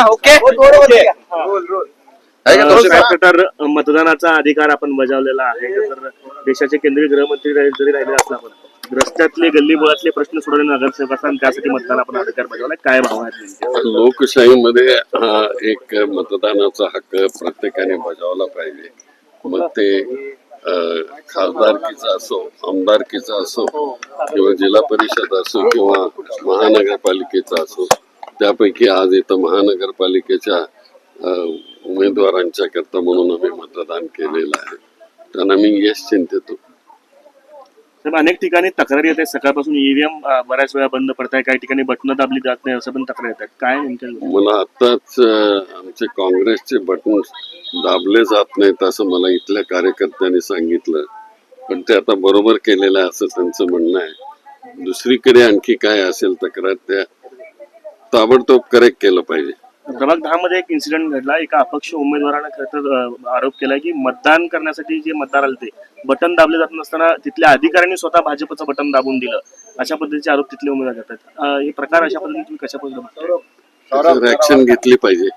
Okay तर मतदानाचा अधिकार आपण बजावलेला आहे. तर देशाचे केंद्रीय गृहमंत्री जरी राहिले असला पण रस्त्यातले गल्ली बोळातले प्रश्न सोडवणे नगरसेवक असतात, त्यासाठी मतदान आपण अधिकार बजावला. काय भाव आहेत? लोकशाहीमध्ये हा एक मतदानाचा हक्क प्रत्येकाने बजावला पाहिजे. मग ते खासदारकीचा असो, आमदारकीचा असो किंवा जिल्हा परिषद असो किंवा महानगरपालिकेचा असो. त्यापैकी आज इथं महानगरपालिकेच्या उमेदवारांच्या करता म्हणून आम्ही मतदान केलेलं आहे. त्यांना मी यश चिंतितो. अनेक ठिकाणी तक्रारी येत आहे. सकाळपासून ईव्हीएम बऱ्याच वेळा बंद पडत आहे, काही ठिकाणी बटन दाबली जात नाही, असं पण तक्रार येतात. काय नेमकं? मला आताच आमचे काँग्रेसचे बटन दाबले जात नाहीत असं मला इथल्या कार्यकर्त्यांनी सांगितलं, पण ते आता बरोबर केलेलं आहे असं त्यांचं म्हणणं आहे. दुसरीकडे आणखी काय असेल तक्रार त्या ताबडतोब करेक्ट केलं पाहिजे. प्रभाग 10 मध्ये एक इन्सिडेंट घडला. एका अपक्ष उमेदवाराने खरं तर आरोप केला की मतदान करण्यासाठी जे मतदार आले ते बटन दाबले जात नसताना तिथल्या अधिकाऱ्यांनी स्वतः भाजपचं बटन दाबून दिलं, अशा पद्धतीचे आरोप तिथले उमेदवार करतात. हे प्रकार अशा पद्धतीने तुम्ही कशा पद्धतीने ऍक्शन घेतली पाहिजे,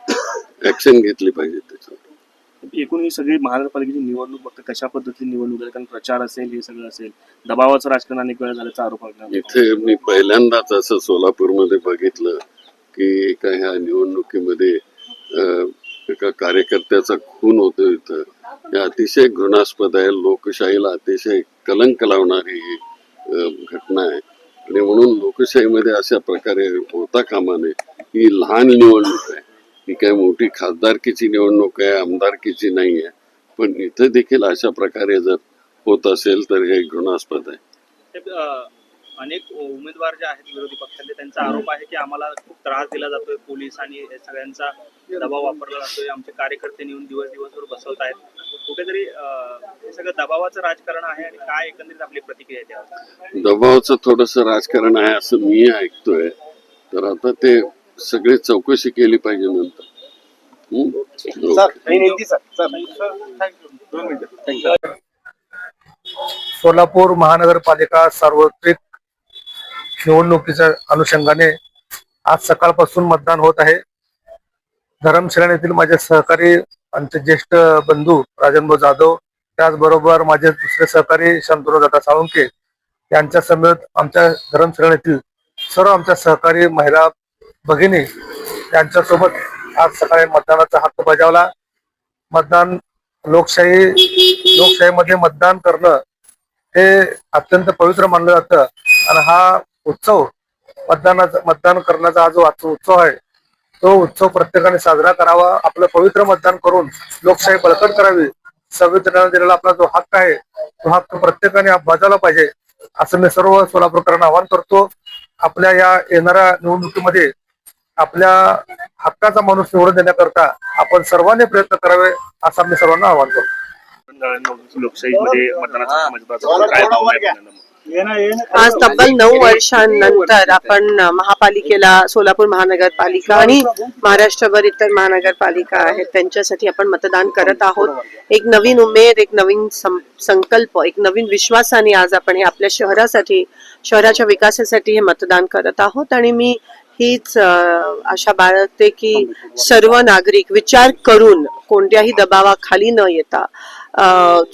ऍक्शन घेतली पाहिजे त्याच्यावर. एकूण ही सगळी महानगरपालिकेची निवडणूक बघता कशा पद्धतीने निवडणूक आहे? कारण प्रचार असेल, हे सगळं असेल, दबावाचं राजकारण अनेक वेळा झाल्याचा आरोप आहे. इथे मी पहिल्यांदाच असं सोलापूरमध्ये बघितलं की एका ह्या निवडणुकीमध्ये एका कार्यकर्त्याचा खून होतो. इथं हे अतिशय घृणास्पद आहे. लोकशाहीला अतिशय कलंक लावणारी घटना आहे आणि म्हणून लोकशाहीमध्ये अशा प्रकारे होता कामा नये. ही लहान निवडणूक आहे, ही काही मोठी खासदारकीची निवडणूक आहे, आमदारकीची नाही आहे. पण इथं देखील अशा प्रकारे जर होत असेल तर हे घृणास्पद आहे. अनेक उमेदवार जे आहेत विरोधी पक्षातले, त्यांचा आरोप आहे की आम्हाला खूप त्रास दिला जातोय, पोलीस आणि सगळ्यांचा दबाव वापरला जातोय, आमचे कार्यकर्ते नेऊन दिवसभर बसवत आहेत. कुठेतरी हे सगळं दबावाचं राजकारण आहे आणि काय एकंदरीत आपली प्रतिक्रिया आहे त्यावर? दबावाचं थोडस राजकारण आहे असं मी ऐकतोय. तर आता ते सगळी चौकशी केली पाहिजे नंतर. सोलापूर महानगरपालिका सार्वत्रिक निवडणुकीच्या अनुषंगाने आज सकाळपासून मतदान होत आहे. धरमशिरा येथील माझे सहकारी आमचे ज्येष्ठ बंधू राजनभाऊ जाधव, त्याचबरोबर माझे दुसरे सहकारी शांतनू दादा साळुंके यांच्या समेत आमच्या धरमशिरा येथील सर्व आमच्या सहकारी महिला भगिनी यांच्यासोबत आज सकाळी मतदानाचा हक्क बजावला. मतदान लोकशाहीमध्ये मतदान करणं हे अत्यंत पवित्र मानलं जातं आणि हा उत्सव मतदान करण्याचा हा जो उत्सव आहे तो उत्सव प्रत्येकाने साजरा करावा. आपलं पवित्र मतदान करून लोकशाही बळकट करावी. संविधानाने दिलेला आपला जो हक्क आहे तो हक्क प्रत्येकाने बजावला पाहिजे असं मी सर्व सोलापूरकरांना आवाहन करतो. आपल्या या येणाऱ्या निवडणुकीमध्ये आपल्या हक्काचा माणूस निवडून देण्याकरता आपण सर्वांनी प्रयत्न करावे असं मी सर्वांना आवाहन करतो. लोकशाहीमध्ये मतदानाचा काय भाव आहे? आज तब्बल 9 वर्षांनंतर आपण महापालिकेला, सोलापूर महानगरपालिका आणि महाराष्ट्रभर इतर महानगरपालिका आहेत त्यांच्यासाठी आपण मतदान करत आहोत. एक नवीन उमेद, एक नवीन संकल्प, एक नवीन विश्वासाने आज आपण हे आपल्या शहरासाठी, शहराच्या विकासासाठी हे मतदान करत आहोत. आणि मी हीच आशा बाळगते की सर्व नागरिक विचार करून कोणत्याही दबावाखाली न येता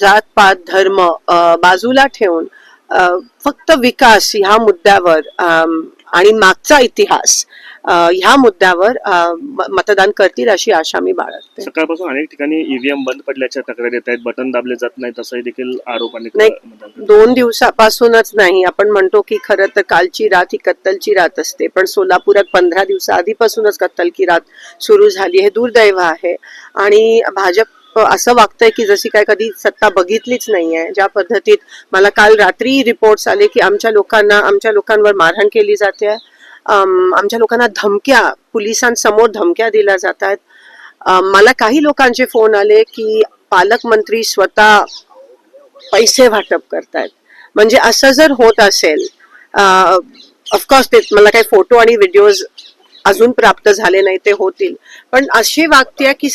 जात पात धर्म बाजूला ठेवून फक्त विकास ह्या मुद्द्यावर आणि मागचा इतिहास ह्या मुद्द्यावर मतदान करतील अशी आशा मी बाळगते. सकाळपासून अनेक ठिकाणी ईव्हीएम बंद पडल्याच्या तक्रारी येत आहेत, बटन दाबले जात नाहीत असंही देखील आरोप नाही. 2 दिवसापासूनच नाही, आपण म्हणतो की खरं तर कालची रात ही कत्तलची रात असते, पण सोलापुरात 15 दिवसाआधीपासूनच कत्तल की रात सुरू झाली. हे दुर्दैव आहे आणि भाजप असं वागतंय की जशी काय कधी सत्ता बघितलीच नाहीये. ज्या पद्धतीत मला काल रात्री रिपोर्ट्स आले की आमच्या लोकांवर मारहाण केली जाते, आमच्या लोकांना धमक्या, पोलिसांसमोर धमक्या दिल्या जात आहेत. मला काही लोकांचे फोन आले की पालकमंत्री स्वतः पैसे वाटप करतायत. म्हणजे असं जर होत असेल, ऑफकोर्स ते मला काही फोटो आणि व्हिडिओज अजून प्राप्त झाले नाही, ते होतील, पण अशी वागते की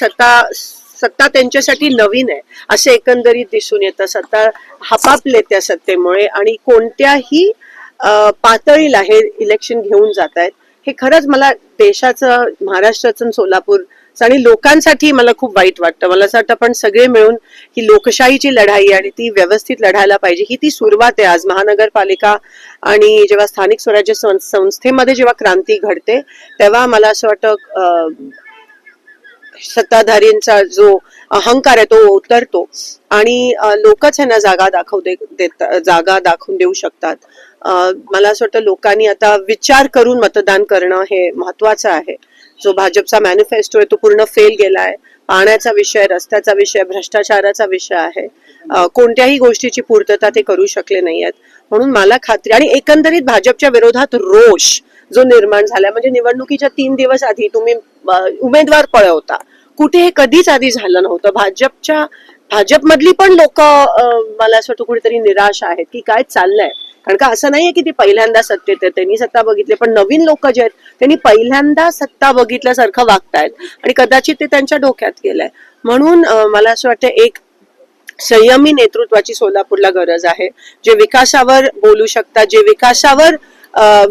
सत्ता त्यांच्यासाठी नवीन आहे असे एकंदरीत दिसून येतं. सत्ता हपापले त्या सत्तेमुळे आणि कोणत्याही पातळीला हे इलेक्शन घेऊन जात आहेत हे खरंच मला देशाचं, महाराष्ट्राचं आणि सोलापूरचं आणि लोकांसाठी मला खूप वाईट वाटतं. मला असं वाटतं आपण सगळे मिळून ही लोकशाहीची लढाई आणि ती व्यवस्थित लढायला पाहिजे. ही ती सुरुवात आहे. आज महानगरपालिका आणि जेव्हा स्थानिक स्वराज्य संस्थेमध्ये जेव्हा क्रांती घडते तेव्हा मला असं वाटतं सत्ताधारींचा जो अहंकार आहे तो उतरतो आणि लोकच ह्यांना जागा दाखवून देऊ शकतात. मला असं वाटतं लोकांनी आता विचार करून मतदान करणं हे महत्वाचं आहे. जो भाजपचा मॅनिफेस्टो आहे तो पूर्ण फेल गेलाय. पाण्याचा विषय, रस्त्याचा विषय, भ्रष्टाचाराचा विषय आहे. कोणत्याही गोष्टीची पूर्तता ते करू शकले नाही आहेत. म्हणून मला खात्री आणि एकंदरीत भाजपच्या विरोधात रोष जो निर्माण झाला, म्हणजे निवडणुकीच्या 3 दिवस आधी तुम्ही उमेदवार पळवता, कुठे हे कधीच आधी झालं नव्हतं. भाजपमधली पण लोक मला असं वाटतं कुठेतरी निराश आहेत की काय चाललंय. कारण का असं नाहीये की ती पहिल्यांदा सत्तेत आहे, त्यांनी सत्ता बघितली, पण नवीन लोक जे आहेत त्यांनी पहिल्यांदा सत्ता बघितल्यासारखं वागतायत आणि कदाचित ते त्यांच्या डोक्यात गेलंय. म्हणून मला असं वाटतं एक संयमी नेतृत्वाची सोलापूरला गरज आहे, जे विकासावर बोलू शकतात, जे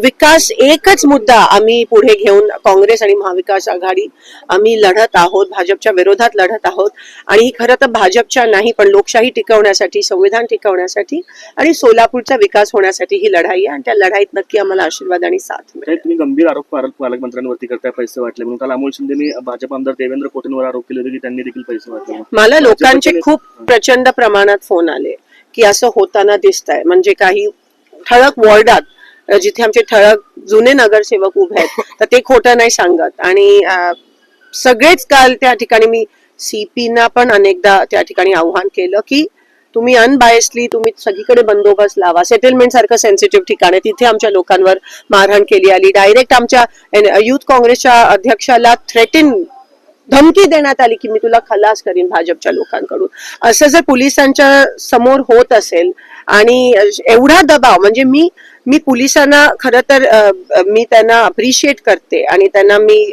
विकास एकच मुद्दा आम्ही पुढे घेऊन काँग्रेस आणि महाविकास आघाडी आम्ही लढत आहोत, भाजपच्या विरोधात लढत आहोत. आणि ही खरं तर भाजपच्या नाही पण लोकशाही टिकवण्यासाठी, संविधान टिकवण्यासाठी आणि सोलापूरचा विकास होण्यासाठी ही लढाई आहे आणि त्या लढाईत नक्की आम्हाला आशीर्वाद आणि साथ मिळेल. तुम्ही गंभीर आरोप पालकमंत्र्यांवरती करताय पैसे वाटले म्हणून. काल अमोल शिंदेनी भाजप आमदार देवेंद्र कोटेंवर आरोप केले होते की त्यांनी देखील पैसे वाटले. मला लोकांचे खूप प्रचंड प्रमाणात फोन आले की असं होताना दिसतंय. म्हणजे काही ठळक वॉर्डात जिथे आमचे ठळक जुने नगरसेवक उभे आहेत तर ते खोटं नाही सांगत. आणि सगळेच काल त्या ठिकाणी मी सीपीना पण अनेकदा त्या ठिकाणी आव्हान केलं की तुम्ही अनबायसली तुम्ही सगळीकडे बंदोबस्त लावा. सेटलमेंट सारखं सेन्सिटिव्ह ठिकाण आहे तिथे आमच्या लोकांवर मारहाण केली आली. डायरेक्ट आमच्या युथ काँग्रेसच्या अध्यक्षाला धमकी देण्यात आली की मी तुला खलास करीन भाजपच्या लोकांकडून. असं जर पोलिसांच्या समोर होत असेल आणि एवढा दबाव, म्हणजे मी पोलिसांना खरं तर मी त्यांना अप्रिशिएट करते आणि त्यांना मी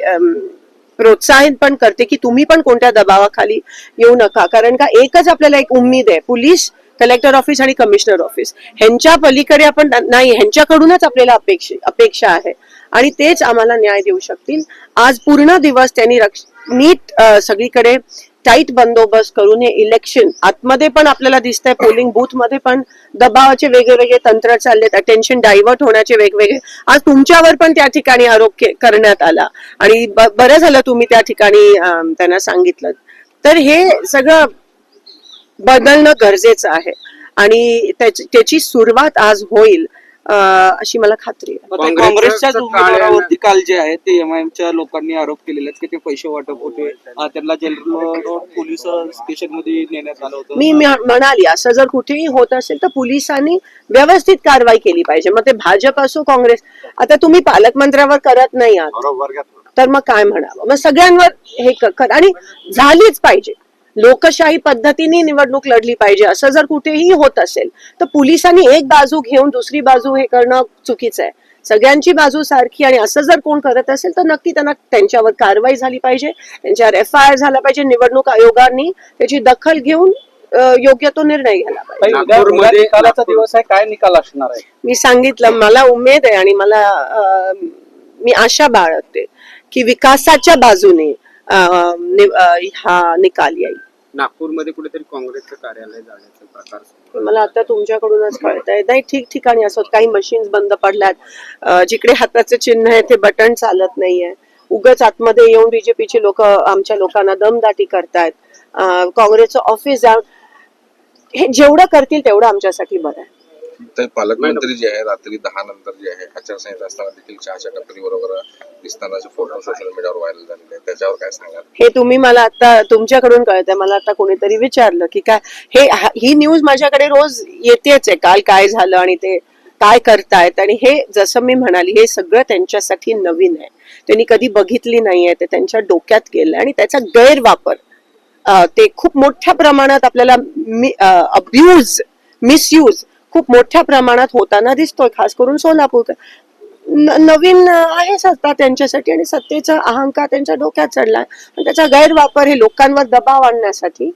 प्रोत्साहित पण करते की तुम्ही पण कोणत्या दबावाखाली येऊ नका. कारण का एकच आपल्याला एक उम्मीद आहे, पोलीस, कलेक्टर ऑफिस आणि कमिशनर ऑफिस ह्यांच्या पलीकडे आपण नाही, ह्यांच्याकडूनच आपल्याला अपेक्षा आहे आणि तेच आम्हाला न्याय देऊ शकतील. आज पूर्ण दिवस त्यांनी नीट सगळीकडे टाईट बंदोबस्त करून हे इलेक्शन आतमध्ये पण आपल्याला दिसतंय, पोलिंग बूथ मध्ये पण दबावाचे वेगवेगळे तंत्र चाललेत, अटेन्शन डायव्हर्ट होण्याचे वेगवेगळे. आज तुमच्यावर पण त्या ठिकाणी आरोप करण्यात आला आणि बरं झालं तुम्ही त्या ठिकाणी त्यांना सांगितलं. तर हे सगळं बदलणं गरजेचं आहे आणि त्याची सुरुवात आज होईल अशी मला खात्री आहे. काँग्रेसच्याच उमेदवारावरती काल जे आहे ते एमआयएमच्या लोकांनी आरोप केलेले आहेत की ते पैसे वाटप होते, त्यांना जेल रोड पोलीस स्टेशन मध्ये नेण्यात आलं होतं. मी म्हणाली असं जर कुठेही होत असेल तर पोलिसांनी व्यवस्थित कारवाई केली पाहिजे. मग ते भाजप असो काँग्रेस. आता तुम्ही पालकमंत्र्यावर करत नाही आहात तर मग काय म्हणावं. मग सगळ्यांवर हे आणि झालीच पाहिजे, लोकशाही पद्धतीने निवडणूक लढली पाहिजे. असं जर कुठेही होत असेल तर पोलिसांनी एक बाजू घेऊन दुसरी बाजू हे करणं चुकीचं आहे. सगळ्यांची बाजू सारखी आणि असं जर कोण करत असेल तर नक्की त्यांच्यावर कारवाई झाली पाहिजे, त्यांच्यावर FIR झाला पाहिजे. निवडणूक आयोगाने त्याची दखल घेऊन योग्य तो निर्णय घ्यायला पाहिजे. निकालाचा दिवस आहे, काय निकाल असणार आहे? मी सांगितलं मला उमेद आहे आणि मी आशा बाळगते की विकासाच्या बाजूने हा निकाल येईल. नागपूरमध्ये कुठेतरी काँग्रेसचं कार्यालय जाण्याचा प्रकार मला आता तुमच्याकडूनच कळतंय. नाही, ठिकठिकाणी असं काही मशीन्स बंद पडल्यात, जिकडे हाताचं चिन्ह आहे ते बटन चालत नाहीये. उगाच आतमध्ये येऊन बीजेपीचे लोक आमच्या लोकांना दमदाटी करतायत. काँग्रेसचं ऑफिस जाऊन हे जेवढं करतील तेवढं आमच्यासाठी बरं आहे. तर पालकमंत्री जे आहे रात्री 10 नंतर जे आहे आचारसंहिता असताना देखील चहाच्या टपरी बरोबर दिसतानाचे फोटो सोशल मीडियावर व्हायरल झालेले, त्याच्यावर काय सांगाल? हे तुम्ही मला आता तुमच्याकडून कळतंय. मला आता कोणीतरी विचारलं की काय ही न्यूज माझ्याकडे रोज येतेच आहे, काल काय झालं आणि ते काय करतायत. आणि हे जसं मी म्हणाली हे सगळं त्यांच्यासाठी नवीन आहे, त्यांनी कधी बघितली नाहीये, ते त्यांच्या डोक्यात गेलं आणि त्याचा गैरवापर ते खूप मोठ्या प्रमाणात आपल्याला मिसयूज खूप मोठ्या प्रमाणात होताना दिसतोय. खास करून सोलापूर नवीन आहे सत्ता त्यांच्यासाठी आणि सत्तेचा अहंकार त्यांच्या डोक्यात चढलाय. त्याचा गैरवापर हे लोकांवर दबाव आणण्यासाठी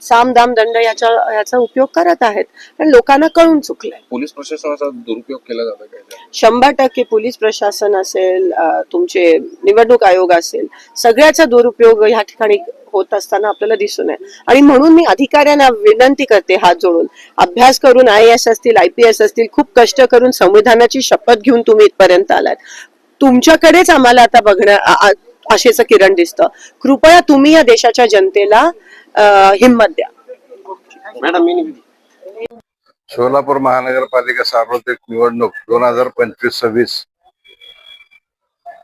साम दाम दंड याचा उपयोग करत आहेत पण लोकांना कळून चुकलंय. पोलीस प्रशासनाचा दुरुपयोग केला जातो काय? 100% पोलीस प्रशासन असेल, तुमचे निवडणूक आयोग असेल, सगळ्याचा दुरुपयोग ह्या ठिकाणी होत असताना आपल्याला दिसून आहे. आणि म्हणून मी अधिकाऱ्यांना विनंती करते हात जोडून, अभ्यास करून IAS असतील, IPS असतील, खूप कष्ट करून संविधानाची शपथ घेऊन तुम्ही इथपर्यंत आलात. तुमच्याकडेच आम्हाला आता बघणं आशेचं किरण दिसतं. कृपया तुम्ही या देशाच्या जनतेला हिंमत द्या. सोलापूर महानगरपालिका सार्वत्रिक निवडणूक 2025-26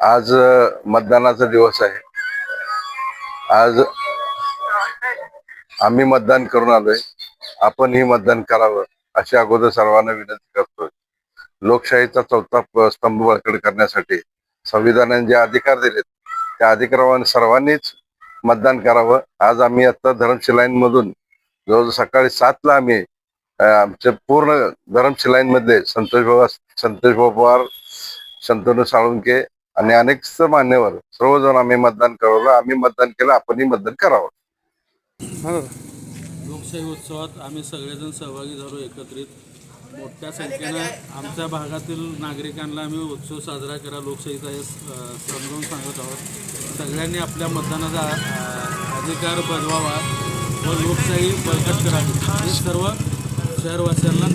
आज मतदानाचा दिवस आहे. आज आम्ही मतदान करून आलोय, आपणही मतदान करावं अशी अगोदर सर्वांना विनंती करतोय. लोकशाहीचा चौथा स्तंभ बळकट करण्यासाठी संविधानाने जे अधिकार दिलेत त्या अधिकाराने सर्वांनीच मतदान करावं. आज आम्ही आता धरमशिलाईनमधून जवळजवळ सकाळी 7ला आम्ही आमच्या पूर्ण धरमशिलाईनमध्ये संतोष पवार, शंतनू साळुंके आणि अनेक मान्यवर सर्वजण आम्ही मतदान करावं. आम्ही मतदान केलं, आपणही मतदान करावं. लोकशाही उत्सवात आम्ही सगळेजण सहभागी झालो एकत्रित. मोठ्या संख्येनं आमच्या भागातील नागरिकांना आम्ही उत्सव साजरा करा लोकशाहीचा हे समजावून सांगत आहोत. सगळ्यांनी आपल्या मतदानाचा अधिकार बजवावा व लोकशाही बळकट करावी हे सर्व शहरवासियांना